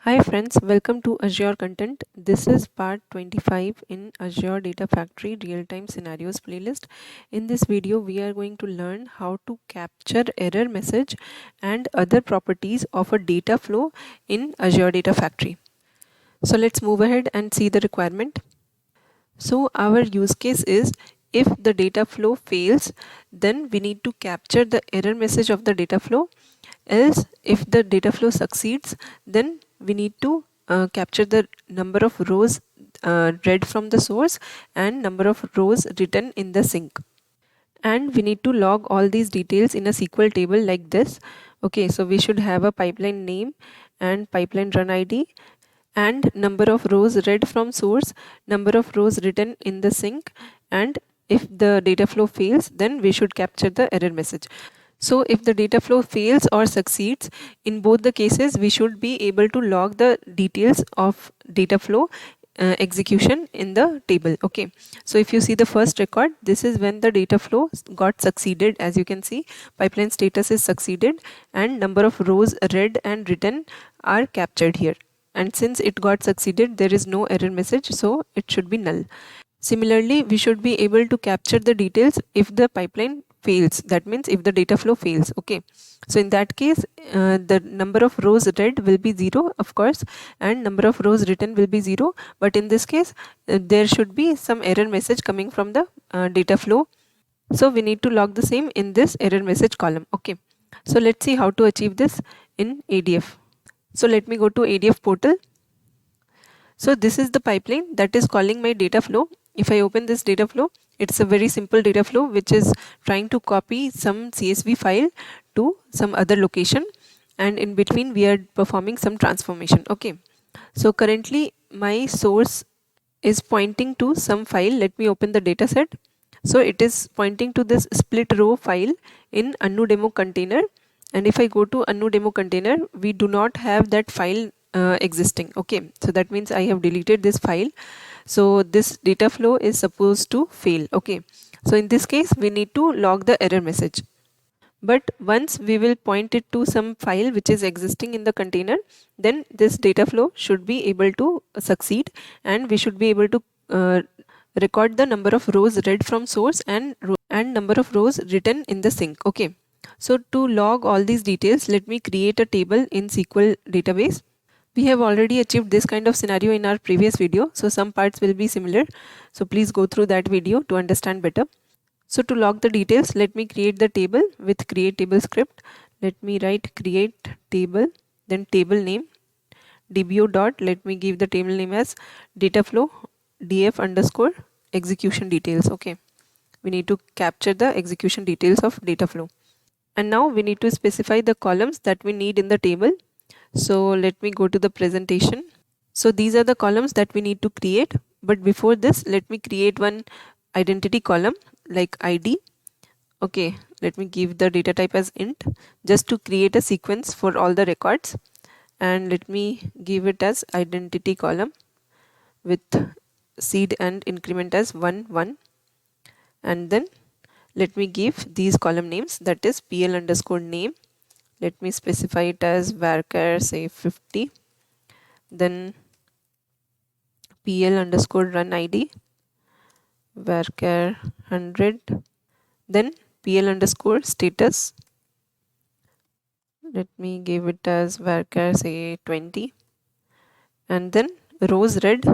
Hi friends, welcome to Azure Content. This is part 25 in Azure Data Factory Real-Time Scenarios playlist. In this video, we are going to learn how to capture error message and other properties of a data flow in Azure Data Factory. So let's move ahead and see the requirement. So our use case is if the data flow fails, then we need to capture the error message of the data flow. Else, if the data flow succeeds, then we need to capture the number of rows read from the source and number of rows written in the sink. And we need to log all these details in a SQL table like this. Okay, so we should have a pipeline name and pipeline run ID and number of rows read from source, number of rows written in the sink, and if the data flow fails, then we should capture the error message. So if the data flow fails or succeeds, in both the cases, we should be able to log the details of data flow execution in the table. Okay, so if you see the first record, this is when the data flow got succeeded. As you can see, pipeline status is succeeded and number of rows read and written are captured here. And since it got succeeded, there is no error message, so it should be null. Similarly, we should be able to capture the details if the pipeline fails. That means if the data flow fails. Okay, so in that case, the number of rows read will be 0, of course, and number of rows written will be 0. But in this case, there should be some error message coming from the data flow. So we need to log the same in this error message column. Okay, so let's see how to achieve this in ADF. So let me go to ADF portal. So this is the pipeline that is calling my data flow. If I open this data flow, it's a very simple data flow which is trying to copy some CSV file to some other location, and in between we are performing some transformation. Okay, so currently my source is pointing to some file. Let me open the data set. So it is pointing to this split row file in Anu demo container, and if I go to Anu demo container, we do not have that file existing. Okay, so that means I have deleted this file. So this data flow is supposed to fail. Okay, so in this case we need to log the error message, but once we will point it to some file which is existing in the container, then this data flow should be able to succeed, and we should be able to record the number of rows read from source and number of rows written in the sink. Okay, so to log all these details, let me create a table in SQL database. We have already achieved this kind of scenario in our previous video, so some parts will be similar. So please go through that video to understand better. So to log the details, let me create the table with create table script. Let me write create table, then table name, dbo dot, let me give the table name as data flow df underscore execution details. Okay, we need to capture the execution details of data flow. And now we need to specify the columns that we need in the table. So let me go to the presentation. So these are the columns that we need to create, but before this, let me create one identity column like ID. Okay, let me give the data type as int just to create a sequence for all the records, and let me give it as identity column with seed and increment as 1 1, and then let me give these column names, that is pl underscore name. Let me specify it as varchar say 50, then pl underscore run id varchar 100, then pl underscore status, let me give it as varchar say 20, and then rows read,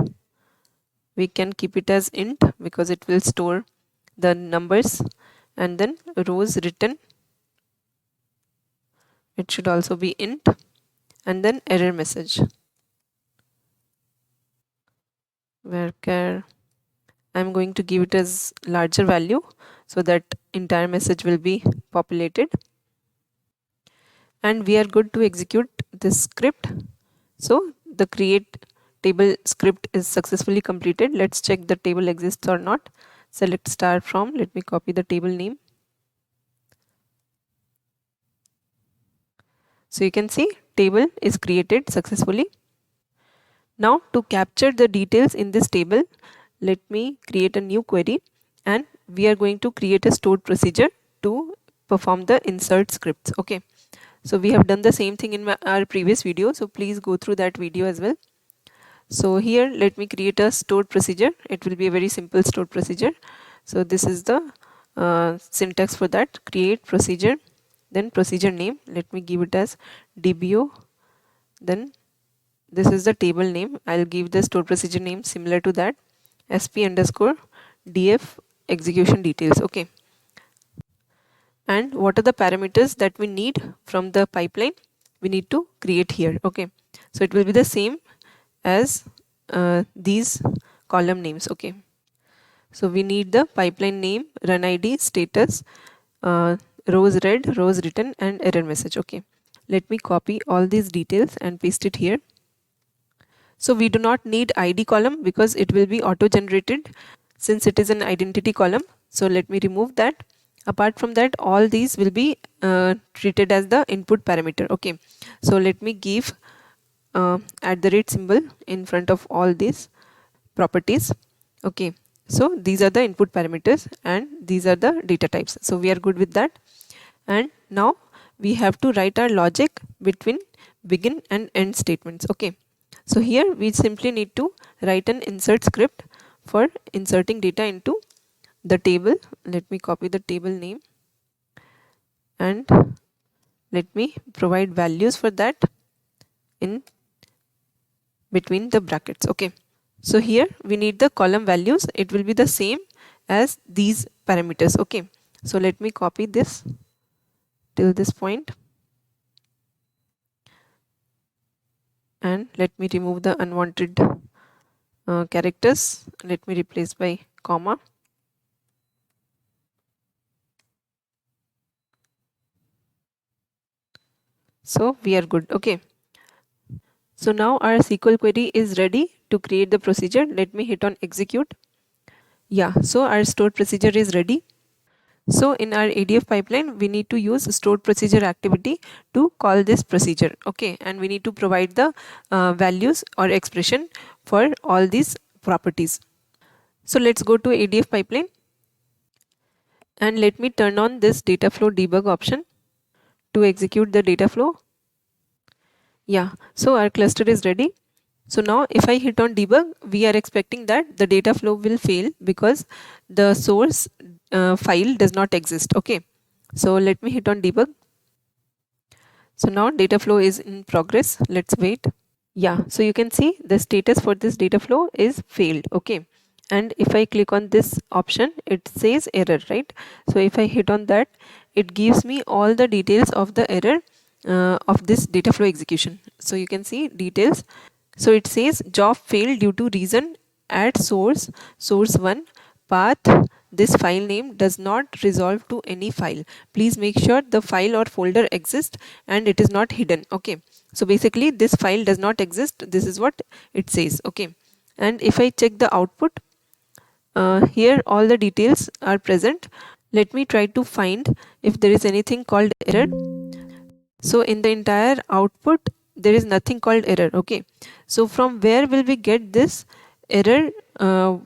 we can keep it as int because it will store the numbers, and then rows written, it should also be int, and then error message varchar, I'm going to give it as larger value so that entire message will be populated, and we are good to execute this script. So the create table script is successfully completed. Let's check the table exists or not. Select star from, let me copy the table name. So you can see table is created successfully. Now to capture the details in this table, let me create a new query, and we are going to create a stored procedure to perform the insert scripts. Okay, So we have done the same thing in our previous video, so please go through that video as well. So here let me create a stored procedure. It will be a very simple stored procedure. So this is the syntax for that: create procedure, then procedure name, let me give it as dbo, then this is the table name, I'll give the stored procedure name similar to that, sp underscore df execution details. Okay, and what are the parameters that we need from the pipeline we need to create here. Okay, so it will be the same as these column names. Okay, so we need the pipeline name, run id, status, rows read, rows written, and error message. Okay, let me copy all these details and paste it here. So we do not need id column because it will be auto generated since it is an identity column. So let me remove that. Apart from that, all these will be treated as the input parameter. Okay, so let me give @ symbol in front of all these properties. Okay, so these are the input parameters and these are the data types. So we are good with that. And now we have to write our logic between begin and end statements. Okay, so here we simply need to write an insert script for inserting data into the table. Let me copy the table name and let me provide values for that in between the brackets. Okay, so here we need the column values. It will be the same as these parameters. Okay, so let me copy this till this point and let me remove the unwanted characters. Let me replace by comma. So we are good. Okay, so now our SQL query is ready to create the procedure. Let me hit on execute. Yeah, so our stored procedure is ready. So in our ADF pipeline, we need to use stored procedure activity to call this procedure. Okay, and we need to provide the values or expression for all these properties. So let's go to ADF pipeline and let me turn on this dataflow debug option to execute the dataflow. Yeah, so our cluster is ready. So now if I hit on debug, we are expecting that the data flow will fail because the source file does not exist. Okay, so let me hit on debug. So now data flow is in progress. Let's wait. Yeah, so you can see the status for this data flow is failed. Okay, and if I click on this option, it says error, right? So if I hit on that, it gives me all the details of the error of this data flow execution. So you can see details. So it says job failed due to reason at source 1 path. This file name does not resolve to any file. Please make sure the file or folder exists and it is not hidden. Okay, so basically this file does not exist. This is what it says. Okay, and if I check the output, here all the details are present. Let me try to find if there is anything called error. So in the entire output there is nothing called error. Okay, so from where will we get this error,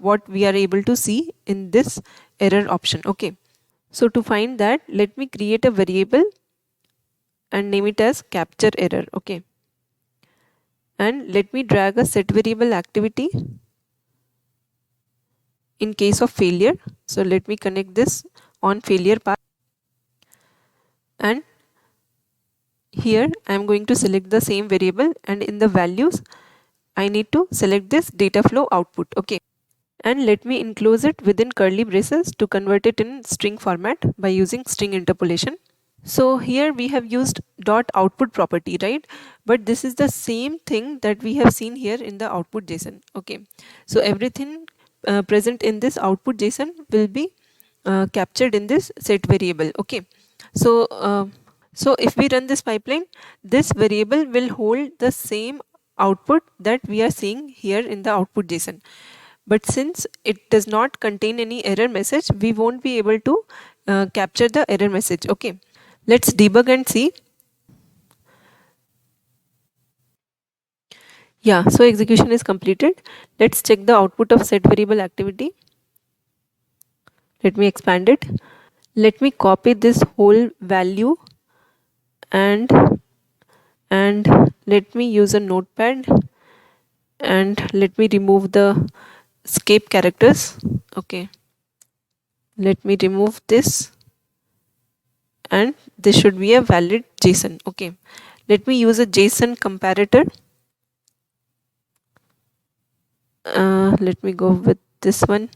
what we are able to see in this error option? Okay, so to find that, let me create a variable and name it as capture error. Okay, and let me drag a set variable activity in case of failure. So let me connect this on failure path, and here I am going to select the same variable, and in the values I need to select this data flow output. Okay, and let me enclose it within curly braces to convert it in string format by using string interpolation. So here we have used dot output property, right? But this is the same thing that we have seen here in the output JSON. Okay, so everything present in this output JSON will be captured in this set variable. Okay, so so if we run this pipeline, this variable will hold the same output that we are seeing here in the output JSON. But since it does not contain any error message, we won't be able to capture the error message. Okay, let's debug and see. Yeah, so execution is completed. Let's check the output of set variable activity. Let me expand it. Let me copy this whole value and and let me use a notepad and let me remove the escape characters. Okay, let me remove this, and this should be a valid JSON. Okay, let me use a JSON comparator. Let me go with this one.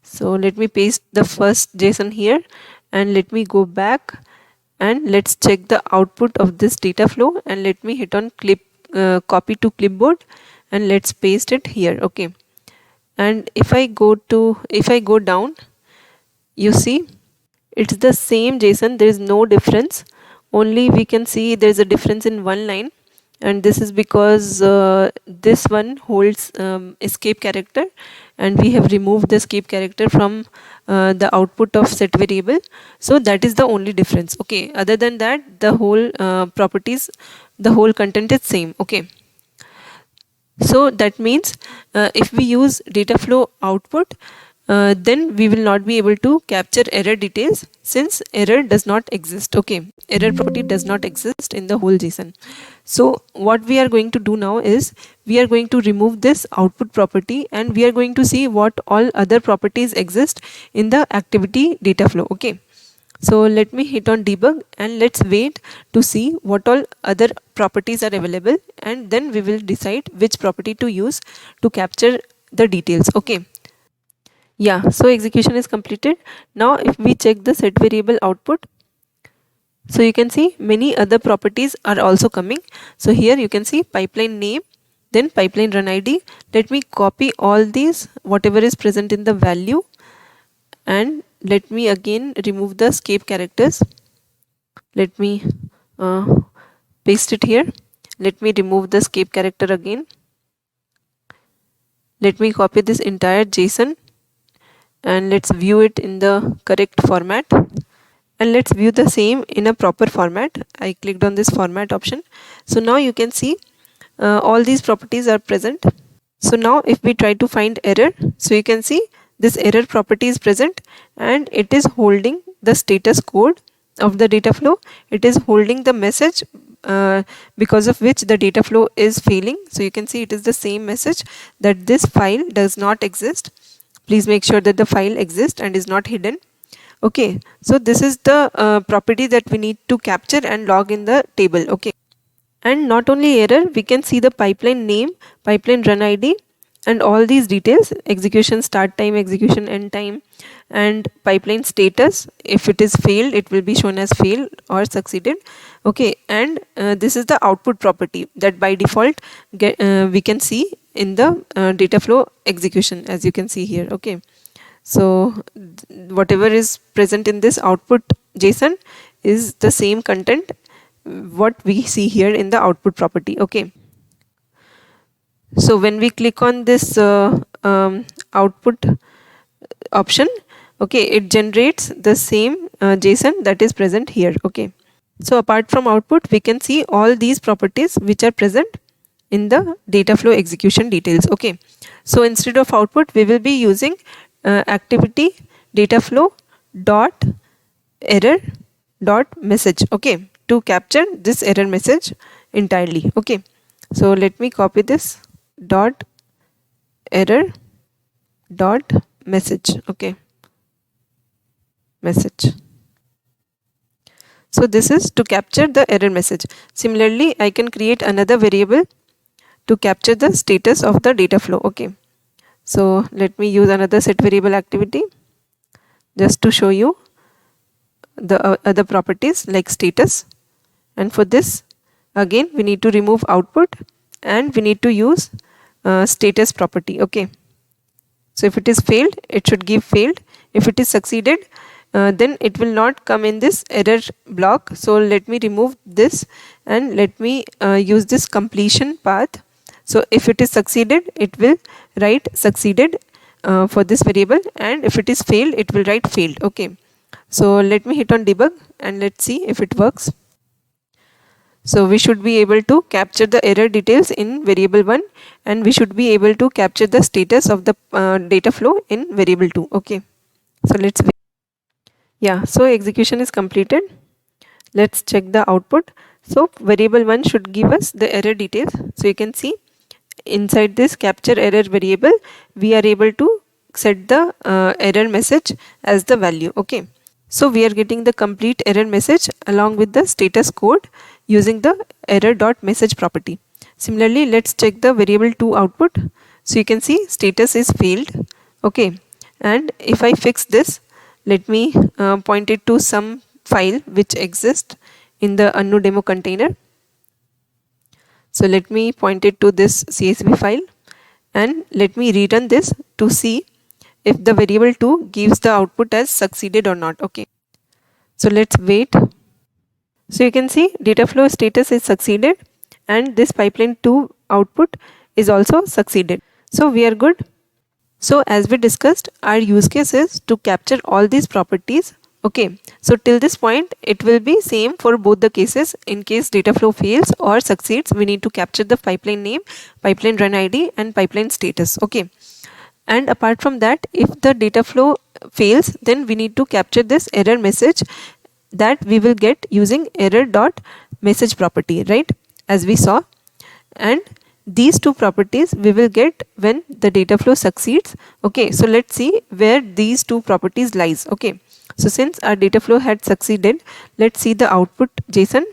So let me paste the first JSON here, and let me go back and let's check the output of this data flow, and let me hit on copy to clipboard, and let's paste it here. Okay, and if I go down, you see it's the same JSON, there is no difference, only we can see there's a difference in one line, and this is because this one holds escape character, and we have removed the escape character from the output of set variable. So that is the only difference. Okay, other than that, the whole properties, the whole content is same. Okay, so that means if we use data flow output, then we will not be able to capture error details, since error does not exist. Okay, error property does not exist in the whole JSON. So what we are going to do now is we are going to remove this output property, and we are going to see what all other properties exist in the activity data flow. Okay, so let me hit on debug, and let's wait to see what all other properties are available, and then we will decide which property to use to capture the details. Okay, yeah, so execution is completed. Now if we check the set variable output, so you can see many other properties are also coming. So here you can see pipeline name, then pipeline run ID. Let me copy all these, whatever is present in the value, and let me again remove the escape characters. Let me uh, paste it here. Let me remove the escape character again. Let me copy this entire JSON, and let's view it in the correct format, and let's view the same in a proper format. I clicked on this format option. So now you can see all these properties are present. So now if we try to find error, so you can see this error property is present, and it is holding the status code of the data flow. It is holding the message because of which the data flow is failing. So you can see it is the same message that this file does not exist. Please make sure that the file exists and is not hidden. Okay, so this is the property that we need to capture and log in the table. Okay, and not only error, we can see the pipeline name, pipeline run ID, and all these details: execution start time, execution end time, and pipeline status. If it is failed, it will be shown as failed or succeeded. Okay, and this is the output property that by default we can see in the data flow execution, as you can see here. Okay, so whatever is present in this output JSON is the same content what we see here in the output property. Okay, so when we click on this output option, okay, it generates the same JSON that is present here. Okay, so apart from output, we can see all these properties which are present in the data flow execution details. Okay, so instead of output, we will be using activity data flow dot error dot message. Okay, to capture this error message entirely. Okay, so let me copy this dot error dot message. Okay, message. So this is to capture the error message. Similarly, I can create another variable to capture the status of the data flow. Okay, so let me use another set variable activity just to show you the other properties like status. And for this, again we need to remove output, and we need to use status property. Okay, so if it is failed, it should give failed. If it is succeeded, then it will not come in this error block. So let me remove this, and let me use this completion path. So if it is succeeded, it will write succeeded for this variable, and if it is failed, it will write failed. Okay, so let me hit on debug, and let's see if it works. So we should be able to capture the error details in variable 1, and we should be able to capture the status of the data flow in variable 2. Okay, so let's wait. Yeah, so execution is completed. Let's check the output. So variable 1 should give us the error details. So you can see inside this capture error variable, we are able to set the error message as the value. Okay. So we are getting the complete error message along with the status code using the error.message property. Similarly, let's check the variable 2 output. So you can see status is failed. Okay. And if I fix this, let me point it to some file which exists in the Anu demo container. So let me point it to this CSV file and let me rerun this to see if the variable 2 gives the output as succeeded or not. Okay. So let's wait. So you can see data flow status is succeeded and this pipeline 2 output is also succeeded. So we are good. So as we discussed, our use case is to capture all these properties. Okay, so till this point it will be same for both the cases. In case data flow fails or succeeds, we need to capture the pipeline name, pipeline run ID and pipeline status. Okay, and apart from that, if the data flow fails, then we need to capture this error message that we will get using error.message property, right, as we saw. And these two properties we will get when the data flow succeeds. Okay, so let's see where these two properties lies. Okay, so since our data flow had succeeded, let's see the output JSON.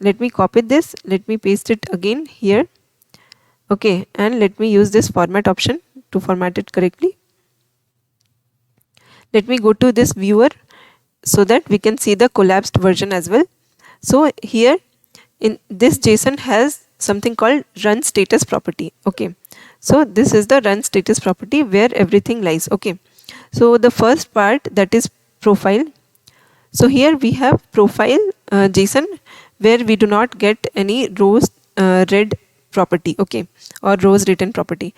Let me copy this, let me paste it again here. Okay, and let me use this format option to format it correctly. Let me go to this viewer so that we can see the collapsed version as well. So here in this JSON has something called run status property. Okay, so this is the run status property where everything lies. Okay, so the first part, that is profile. So here we have profile JSON where we do not get any rows read property, okay, or rows written property.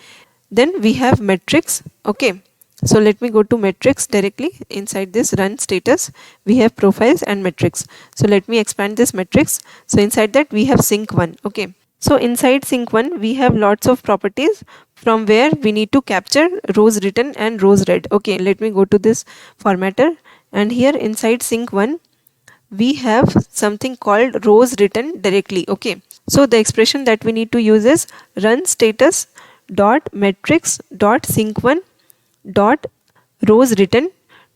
Then we have metrics. Okay, so let me go to metrics directly. Inside this run status we have profiles and metrics. So let me expand this metrics. So inside that we have sync1. Okay, so inside sync1 we have lots of properties from where we need to capture rows written and rows read. Okay, let me go to this formatter, and here inside sync1 we have something called rows written directly. Okay, so the expression that we need to use is run status dot metrics dot sync1 dot rows written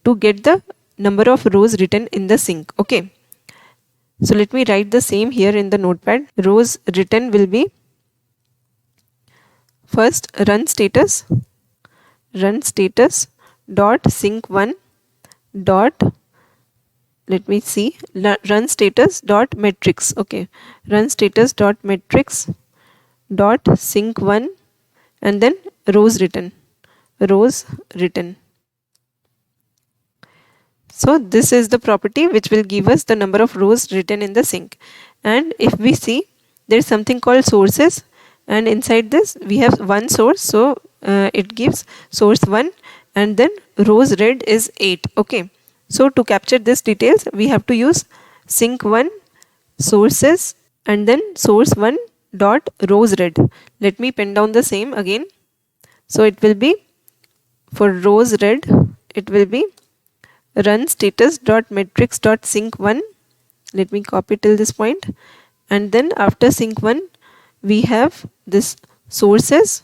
to get the number of rows written in the sync. Okay, so let me write the same here in the notepad. Rows written will be first run status dot sync1 dot, let me see, run status dot metrics. Okay, run status dot metrics dot sync1 and then rows written. So this is the property which will give us the number of rows written in the sync. And if we see, there is something called sources, and inside this we have one source, so it gives source 1 and then rows read is 8. Okay, so to capture this details we have to use sync1 sources and then source 1 dot rows read. Let me pen down the same again. So it will be, for rows read, it will be run status dot metrics dot sync1. Let me copy till this point, and then after sync1 we have this sources.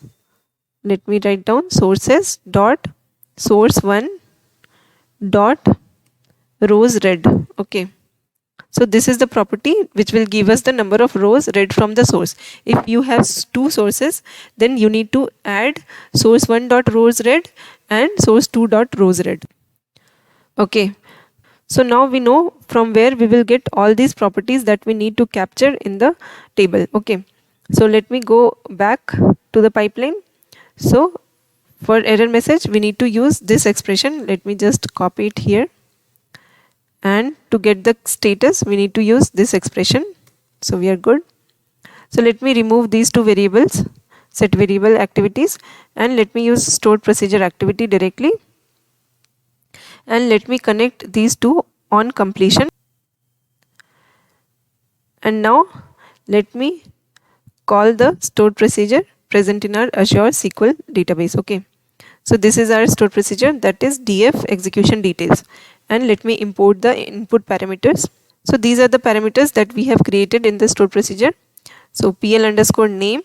Let me write down sources dot source 1 dot rows read. Okay, so this is the property which will give us the number of rows read from the source. If you have two sources, then you need to add source 1 dot rows read and source 2 dot rows read. Okay, so now we know from where we will get all these properties that we need to capture in the table. Okay, so let me go back to the pipeline. So for error message we need to use this expression. Let me just copy it here, and to get the status we need to use this expression. So we are good. So let me remove these two variables, set variable activities, and let me use stored procedure activity directly, and let me connect these two on completion. And now let me call the stored procedure present in our Azure SQL database. Okay, so this is our stored procedure, that is DF execution details, and let me import the input parameters. So these are the parameters that we have created in the stored procedure. So pl underscore name,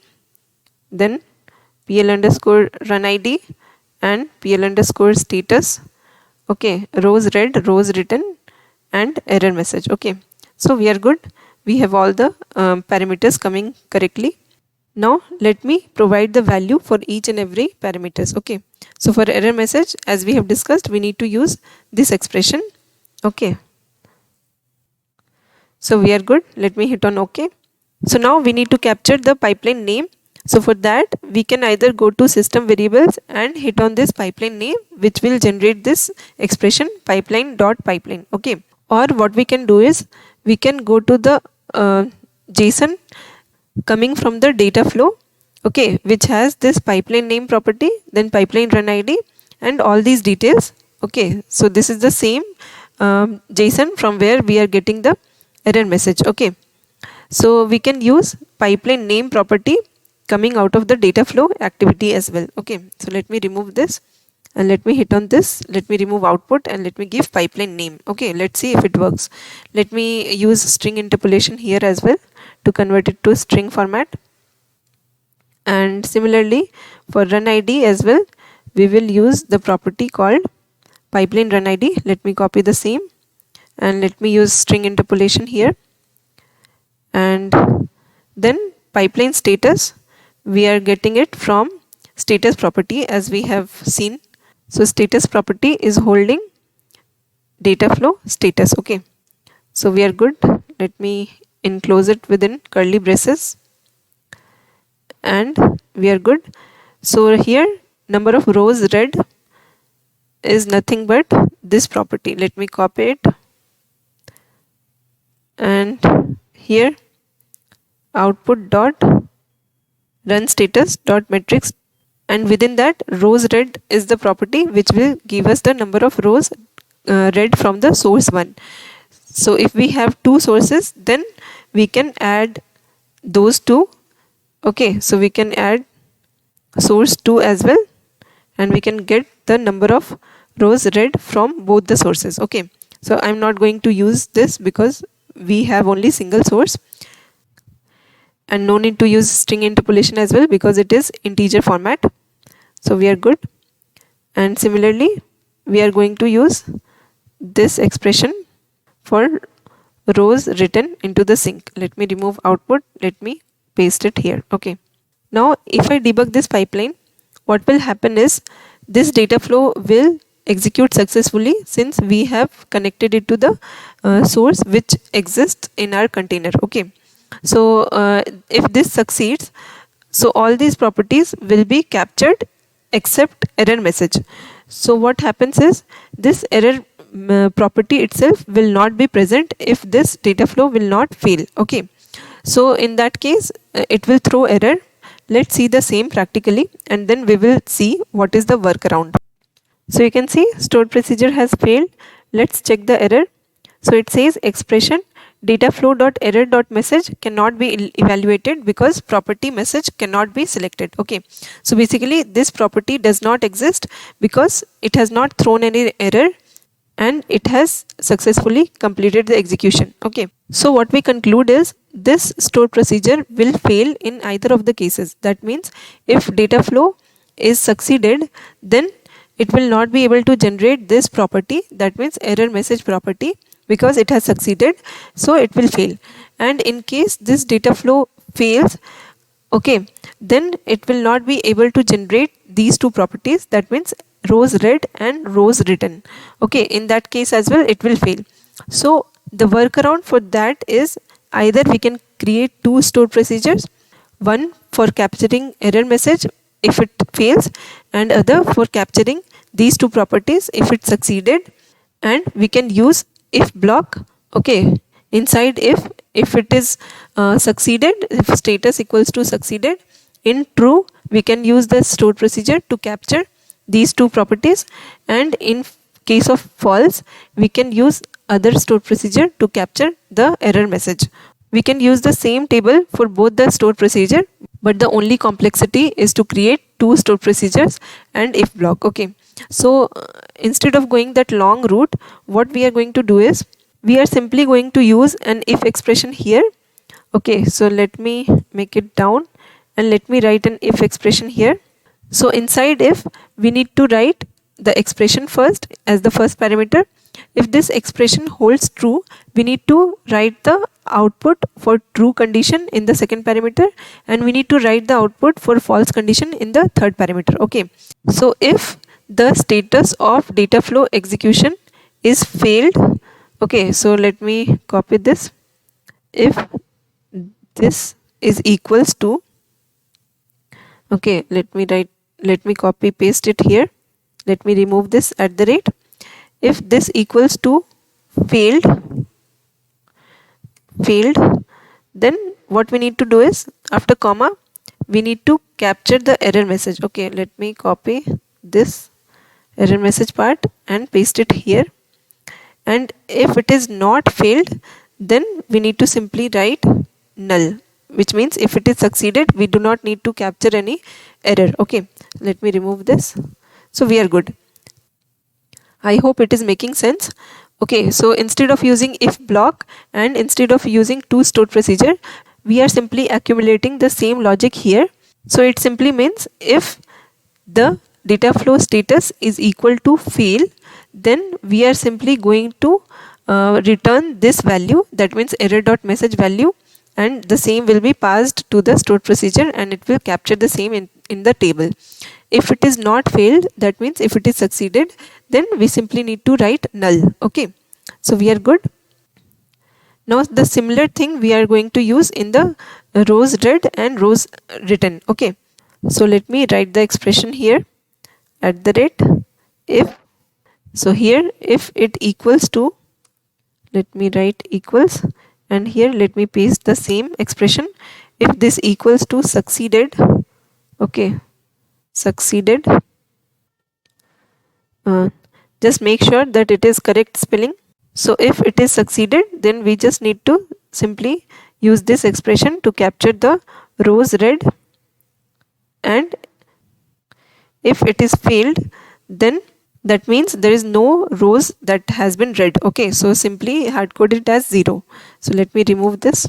then pl underscore run id, and pl underscore status. Okay, rows read, rows written, and error message. Okay, so we are good. We have all the parameters coming correctly. Now let me provide the value for each and every parameters. Okay, so for error message, as we have discussed, we need to use this expression. Okay, so we are good. Let me hit on OK. So now we need to capture the pipeline name. So for that, we can either go to system variables and hit on this pipeline name, which will generate this expression pipeline.pipeline. Okay, or what we can do is we can go to the JSON coming from the data flow, okay, which has this pipeline name property, then pipeline run id, and all these details. Okay, so this is the same JSON from where we are getting the error message. Okay, so we can use pipeline name property coming out of the data flow activity as well. Okay, so let me remove this and let me hit on this. Let me remove output and let me give pipeline name. Okay, let's see if it works. Let me use string interpolation here as well to convert it to string format. And similarly for run id as well, we will use the property called pipeline run id. Let me copy the same and let me use string interpolation here. And then pipeline status, we are getting it from status property, as we have seen. So status property is holding data flow status. Okay, so we are good. Let me enclose it within curly braces and we are good. So here number of rows read is nothing but this property. Let me copy it, and here output dot run status dot metrics, and within that rows read is the property which will give us the number of rows read from the source 1. So if we have two sources, then we can add those two. Okay, so we can add source 2 as well, and we can get the number of rows read from both the sources. Okay, so I'm not going to use this because we have only single source, and no need to use string interpolation as well because it is integer format. So we are good. And similarly we are going to use this expression for rows written into the sink. Let me remove output. Let me paste it here. Okay, now if I debug this pipeline, what will happen is this data flow will execute successfully since we have connected it to the source which exists in our container. Okay, so if this succeeds, so all these properties will be captured except error message. So what happens is this error property itself will not be present if this data flow will not fail. Okay, so in that case it will throw error. Let's see the same practically and then we will see what is the workaround. So you can see stored procedure has failed. Let's check the error. So it says expression dataflow.error.message cannot be evaluated because property message cannot be selected. Okay, so basically this property does not exist because it has not thrown any error and it has successfully completed the execution. Okay, so what we conclude is this stored procedure will fail in either of the cases. That means if data flow is succeeded, then it will not be able to generate this property, that means error message property, because it has succeeded, so it will fail. And in case this data flow fails, okay, then it will not be able to generate these two properties, that means rows read and rows written. Okay, in that case as well it will fail. So the workaround for that is either we can create two stored procedures, one for capturing error message if it fails and other for capturing these two properties if it succeeded, and we can use if block. Okay, inside if it is succeeded, if status equals to succeeded, in true we can use the stored procedure to capture these two properties, and in case of false we can use other stored procedure to capture the error message. We can use the same table for both the stored procedure, but the only complexity is to create two stored procedures and if block. Okay, So instead of going that long route, what we are going to do is we are simply going to use an if expression here. Okay, so let me make it down and let me write an if expression here. So inside if, we need to write the expression first as the first parameter. If this expression holds true, we need to write the output for true condition in the second parameter, and we need to write the output for false condition in the third parameter. Okay, so if the status of data flow execution is failed, okay, so let me copy this. If this is equals to, okay, let me copy paste it here. Let me remove this at the rate. If this equals to failed, then what we need to do is after comma, we need to capture the error message. Okay, let me copy this error message part and paste it here. And if it is not failed, then we need to simply write null, which means if it is succeeded, we do not need to capture any error. Okay, let me remove this. So we are good. I hope it is making sense. Okay, so instead of using if block and instead of using to stored procedure, we are simply accumulating the same logic here. So it simply means if the data flow status is equal to fail, then we are simply going to return this value, that means error.message value, and the same will be passed to the stored procedure and it will capture the same in the table. If it is not failed, that means if it is succeeded, then we simply need to write null. Okay, so we are good. Now the similar thing we are going to use in the rows read and rows written. Okay, so let me write the expression here at the rate if. So here if it equals to, let me write equals, and here let me paste the same expression. If this equals to succeeded, okay, succeeded, just make sure that it is correct spelling. So if it is succeeded, then we just need to simply use this expression to capture the rows read, and if it is failed, then that means there is no rows that has been read. Okay, so simply hard code it as 0. So let me remove this.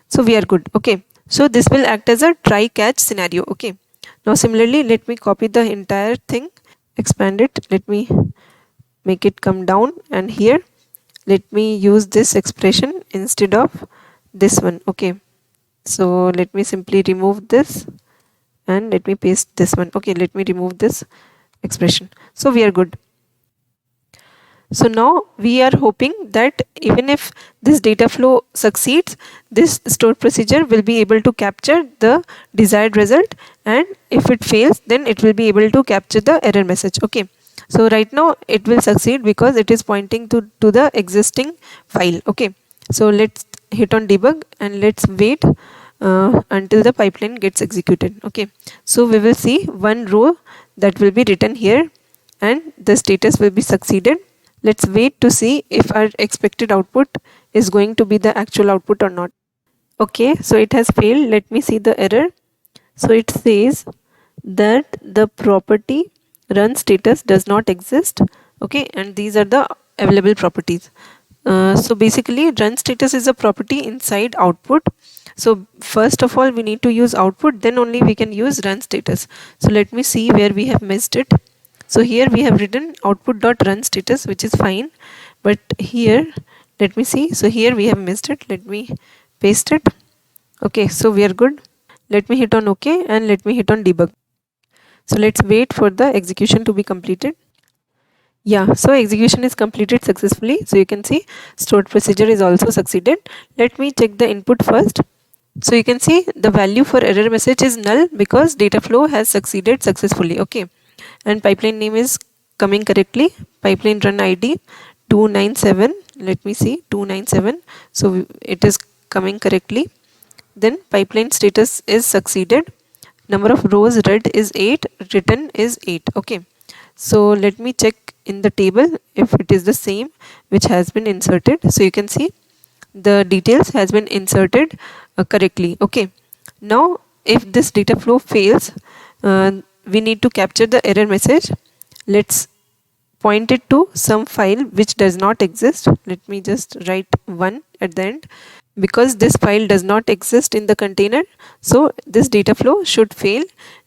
So we are good. Okay, so this will act as a try catch scenario. Okay, now similarly let me copy the entire thing, expand it, let me make it come down, and here let me use this expression instead of this one. Okay, so let me simply remove this and let me paste this one. Okay, let me remove this expression. So we are good. So now we are hoping that even if this data flow succeeds, this stored procedure will be able to capture the desired result, and if it fails, then it will be able to capture the error message. Okay, so right now it will succeed because it is pointing to the existing file. Okay, so let's hit on debug and let's wait until the pipeline gets executed. Okay, so we will see one row that will be written here and the status will be succeeded. Let's wait to see if our expected output is going to be the actual output or not. Okay, so it has failed. Let me see the error. So it says that the property run status does not exist. Okay, and these are the available properties. So basically run status is a property inside output. So first of all we need to use output, then only we can use run status. So let me see where we have missed it. So here we have written output.run status, which is fine, but here let me see. So here we have missed it. Let me paste it. Okay, so we are good. Let me hit on OK and let me hit on debug. So let's wait for the execution to be completed. Yeah, so execution is completed successfully. So you can see stored procedure is also succeeded. Let me check the input first. So you can see the value for error message is null because data flow has succeeded successfully. Okay, and pipeline name is coming correctly. Pipeline run ID 297. Let me see, 297. So it is coming correctly. Then pipeline status is succeeded. Number of rows read is 8, written is 8. Okay, so let me check in the table if it is the same which has been inserted. So you can see the details has been inserted correctly. Okay, now if this data flow fails, we need to capture the error message, let's point it to some file which does not exist. Let me just write 1 at the end. Because this file does not exist in the container, so this data flow should fail,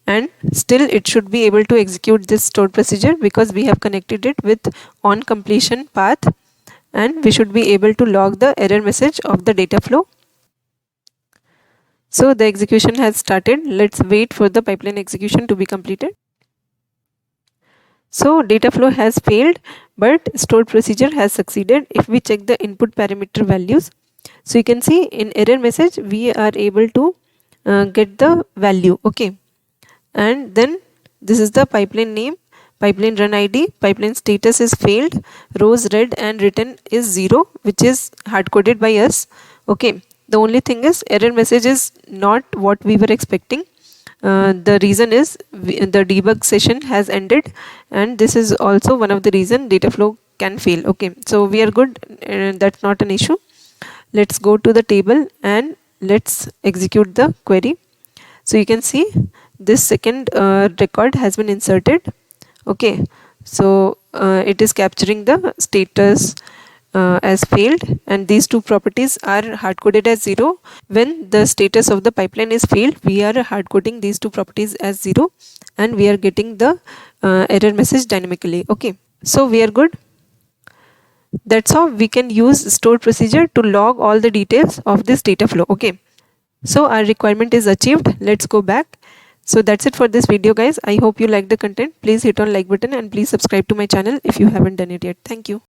and still it should be able to execute this stored procedure because we have connected it with on completion path, and we should be able to log the error message of the data flow. So the execution has started. Let's wait for the pipeline execution to be completed. So data flow has failed, but stored procedure has succeeded. If we check the input parameter values, so you can see in error message we are able to get the value, okay, and then this is the pipeline name, pipeline run id, pipeline status is failed, rows read and written is 0, which is hard coded by us, okay. The only thing is error message is not what we were expecting. The reason is the debug session has ended, and this is also one of the reason data flow can fail, okay. So we are good, that's not an issue. Let's go to the table and let's execute the query. So you can see this second record has been inserted, okay. So it is capturing the status as failed, and these two properties are hard coded as 0. When the status of the pipeline is failed, we are hard coding these two properties as 0, and we are getting the error message dynamically, okay. So we are good. That's how we can use stored procedure to log all the details of this data flow, okay. So our requirement is achieved. Let's go back. So that's it for this video, guys. I hope you like the content. Please hit on like button and please subscribe to my channel if you haven't done it yet. Thank you.